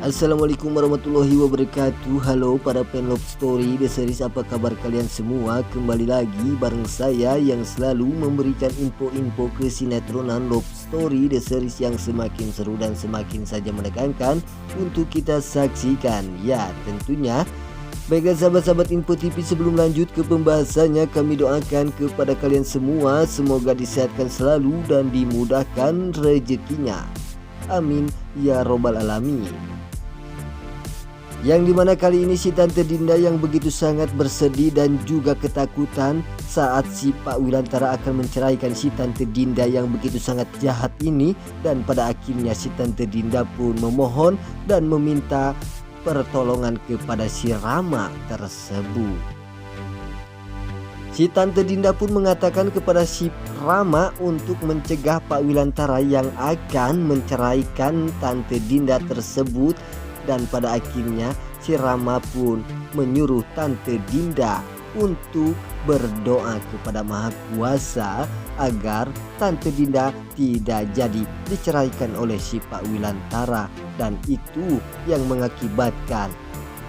Assalamualaikum warahmatullahi wabarakatuh. Halo para fan Love Story The Series, apa kabar kalian semua? Kembali lagi bareng saya yang selalu memberikan info-info kesinetronan Love Story The Series yang semakin seru dan semakin saja menegangkan untuk kita saksikan. Ya tentunya baiklah sahabat-sahabat Info TV, sebelum lanjut ke pembahasannya, kami doakan kepada kalian semua semoga disehatkan selalu dan dimudahkan rezekinya. Amin ya robbal alamin. Yang dimana kali ini si Tante Dinda yang begitu sangat bersedih dan juga ketakutan saat si Pak Wilantara akan menceraikan si Tante Dinda yang begitu sangat jahat ini. Dan pada akhirnya si Tante Dinda pun memohon dan meminta pertolongan kepada si Rama tersebut. Si Tante Dinda pun mengatakan kepada si Rama untuk mencegah Pak Wilantara yang akan menceraikan Tante Dinda tersebut. Dan pada akhirnya si Rama pun menyuruh Tante Dinda untuk berdoa kepada Maha Kuasa agar Tante Dinda tidak jadi diceraikan oleh si Pak Wilantara. Dan itu yang mengakibatkan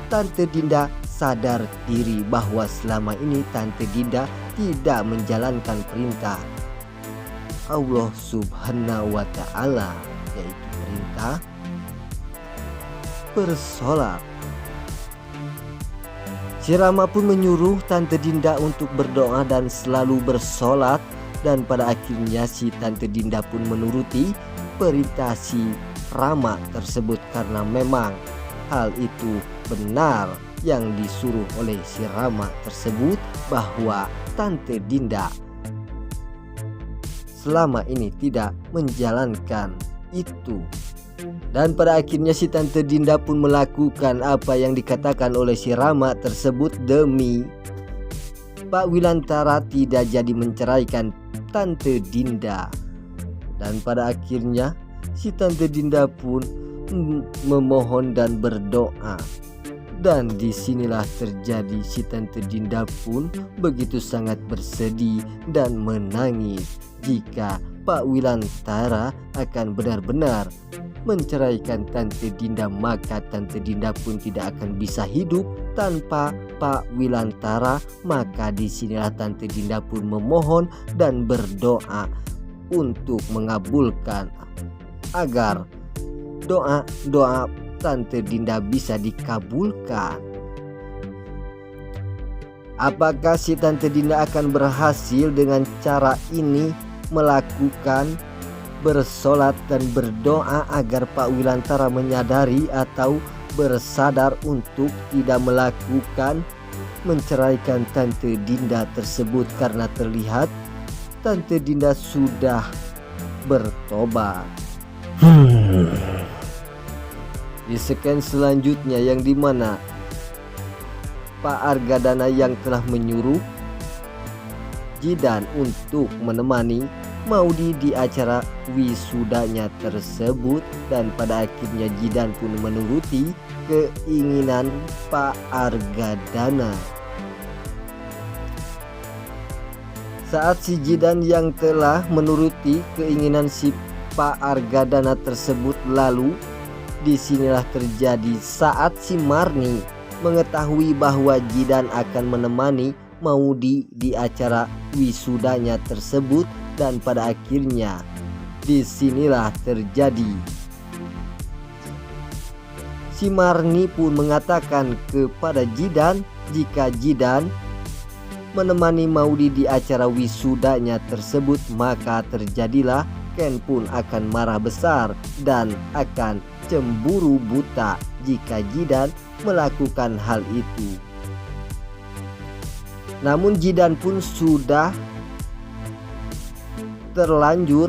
Tante Dinda sadar diri bahwa selama ini Tante Dinda tidak menjalankan perintah Allah Subhanahu wa Ta'ala, yaitu perintah bersolat. Si Rama pun menyuruh Tante Dinda untuk berdoa dan selalu bersolat. Dan pada akhirnya si Tante Dinda pun menuruti perintah si Rama tersebut, karena memang hal itu benar yang disuruh oleh si Rama tersebut, bahwa Tante Dinda selama ini tidak menjalankan itu. Dan pada akhirnya si Tante Dinda pun melakukan apa yang dikatakan oleh si Rama tersebut demi Pak Wilantara tidak jadi menceraikan Tante Dinda. Dan pada akhirnya si Tante Dinda pun memohon dan berdoa. Dan disinilah terjadi si Tante Dinda pun begitu sangat bersedih dan menangis jika Pak Wilantara akan benar-benar menceraikan Tante Dinda, maka Tante Dinda pun tidak akan bisa hidup tanpa Pak Wilantara. Maka disinilah Tante Dinda pun memohon dan berdoa untuk mengabulkan agar doa Tante Dinda bisa dikabulkan. Apakah si Tante Dinda akan berhasil dengan cara ini melakukan bersolat dan berdoa agar Pak Wilantara menyadari atau bersadar untuk tidak melakukan menceraikan Tante Dinda tersebut, karena terlihat Tante Dinda sudah bertobat. Di scan selanjutnya yang dimana Pak Argadana yang telah menyuruh Jidan untuk menemani Maudy di acara wisudanya tersebut. Dan pada akhirnya Jidan pun menuruti keinginan Pak Argadana. Saat si Jidan yang telah menuruti keinginan si Pak Argadana tersebut, lalu disinilah terjadi saat si Marni mengetahui bahwa Jidan akan menemani Maudy di acara wisudanya tersebut. Dan pada akhirnya disinilah terjadi si Marni pun mengatakan kepada Jidan jika Jidan menemani Maudy di acara wisudanya tersebut, maka terjadilah Ken pun akan marah besar dan akan cemburu buta jika Jidan melakukan hal itu. Namun Jidan pun sudah terlanjur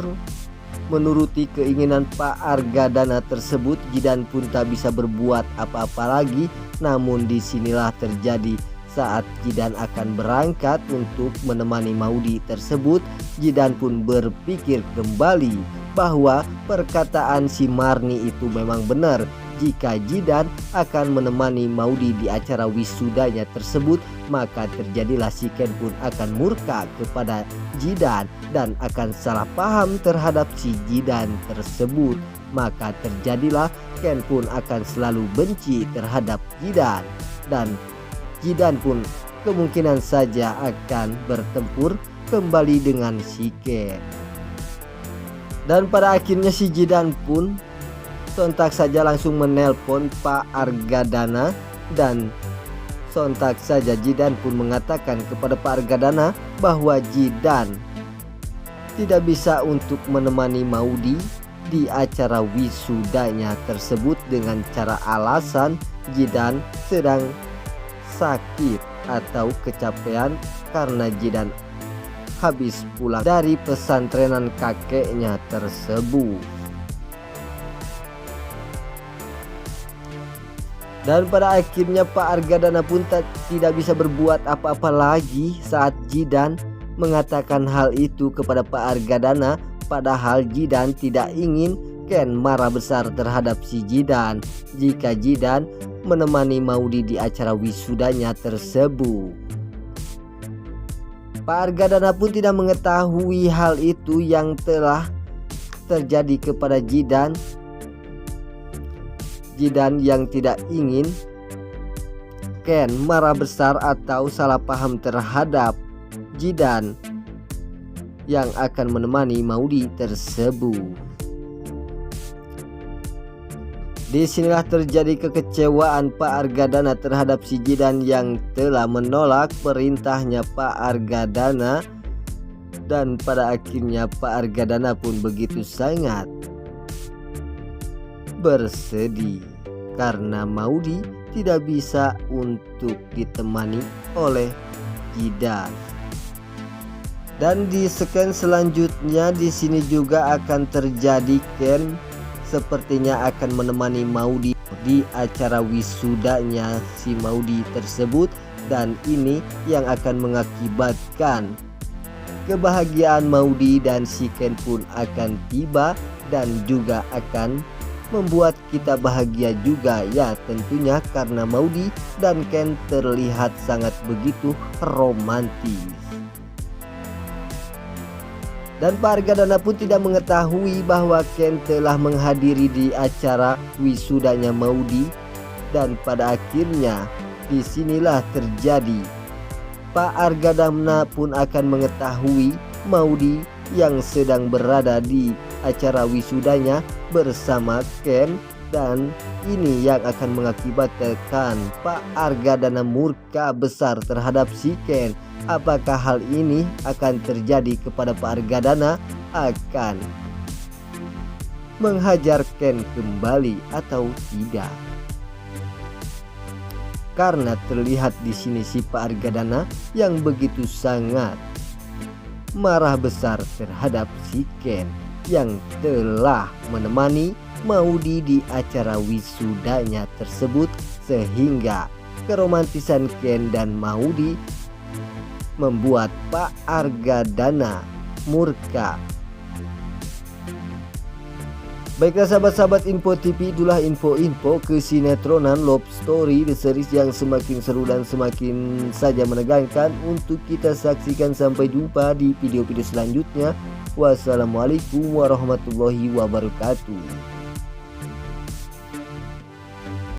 menuruti keinginan Pak Argadana tersebut. Jidan pun tak bisa berbuat apa-apa lagi. Namun disinilah terjadi saat Jidan akan berangkat untuk menemani Maudy tersebut, Jidan pun berpikir kembali bahwa perkataan si Marni itu memang benar. Jika Jidan akan menemani Maudy di acara wisudanya tersebut, maka terjadilah si Ken pun akan murka kepada Jidan dan akan salah paham terhadap si Jidan tersebut. maka terjadilah Ken pun akan selalu benci terhadap Jidan, dan Jidan pun kemungkinan saja akan bertempur kembali dengan si Ken. Dan pada akhirnya si Jidan pun sontak saja langsung menelpon Pak Argadana, dan sontak saja Jidan pun mengatakan kepada Pak Argadana bahwa Jidan tidak bisa untuk menemani Maudy di acara wisudanya tersebut dengan cara alasan Jidan sedang sakit atau kecapean karena Jidan habis pulang dari pesantrenan kakeknya tersebut. Dan pada akhirnya Pak Argadana pun tidak bisa berbuat apa-apa lagi saat Jidan mengatakan hal itu kepada Pak Argadana, padahal Jidan tidak ingin Ken marah besar terhadap si Jidan jika Jidan menemani Maudy di acara wisudanya tersebut. Pak Argadana pun tidak mengetahui hal itu yang telah terjadi kepada Jidan. Jidan yang tidak ingin Ken marah besar atau salah paham terhadap Jidan yang akan menemani Maudy tersebut. Disinilah terjadi kekecewaan Pak Argadana terhadap si Jidan yang telah menolak perintahnya Pak Argadana, dan pada akhirnya Pak Argadana pun begitu sangat bersedih karena Maudy tidak bisa untuk ditemani oleh Jidan. Dan di scan selanjutnya di sini juga akan terjadi Ken sepertinya akan menemani Maudy di acara wisudanya si Maudy tersebut, dan ini yang akan mengakibatkan kebahagiaan Maudy dan si Ken pun akan tiba dan juga akan membuat kita bahagia juga ya tentunya, karena Maudy dan Ken terlihat sangat begitu romantis. Dan Pak Argadana pun tidak mengetahui bahwa Ken telah menghadiri di acara wisudanya Maudy, dan pada akhirnya disinilah terjadi Pak Argadana pun akan mengetahui Maudy yang sedang berada di acara wisudanya bersama Ken, dan ini yang akan mengakibatkan Pak Argadana murka besar terhadap si Ken. Apakah hal ini akan terjadi kepada Pak Argadana, akan menghajar Ken kembali atau tidak? Karena terlihat di sini si Pak Argadana yang begitu sangat marah besar terhadap si Ken yang telah menemani Maudy di acara wisudanya tersebut, sehingga keromantisan Ken dan Maudy membuat Pak Argadana murka. Baiklah sahabat-sahabat Info TV, itulah info-info kesinetronan Love Story The Series yang semakin seru dan semakin saja menegangkan untuk kita saksikan. Sampai jumpa di video-video selanjutnya. Wassalamualaikum warahmatullahi wabarakatuh.